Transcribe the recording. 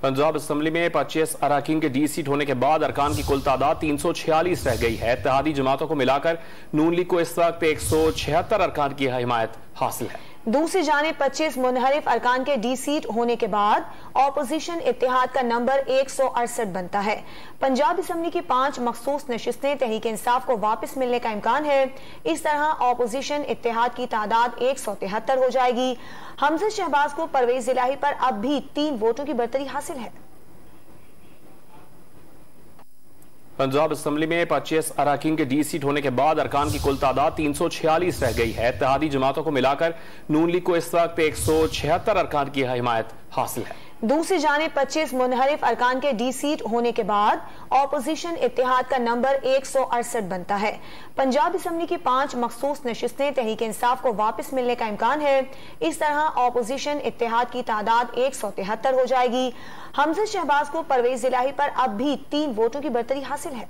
Punjab assembly में 25 अरकान के डी सीट होने के बाद अरकान की कुल तादाद 346 रह गई है। इत्तेहादी जमातों को मिलाकर नून लीग को इस वक्त 176 अरकान की हिमायत हासिल है। दूसरी जानिब 25 मुनहरिफ अरकान के डी सीट होने के बाद ऑपोजिशन इत्तेहाद का नंबर 168 बनता है। पंजाब असम्बली की 5 मखसूस नशिस्तें तहरीक इंसाफ को वापस मिलने का इम्कान है। इस तरह ऑपोजिशन इत्तेहाद की तादाद 173 हो जाएगी। हमजा शहबाज को परवेज इलाही पर अब भी 3 वोटों की बरतरी हासिल है। पंजाब असम्बली में 25 अरकान के डी सीट होने के बाद अरकान की कुल तादाद 346 रह गई है। इत्तेहादी जमातों को मिलाकर नून लीग को इस वक्त 176 अरकान की हिमायत हासिल है। दूसरी जानिब 25 मुनहरिफ अरकान के डी सीट होने के बाद ऑपोजिशन इत्तेहाद का नंबर 168 बनता है। पंजाब असम्बली की 5 मखसूस नशिस्तें तहरीक इंसाफ को वापस मिलने का इम्कान है। इस तरह ऑपोजिशन इत्तेहाद की तादाद 173 हो जाएगी। हमजा शहबाज को परवेज इलाही पर अब भी 3 वोटों की बरतरी हासिल है।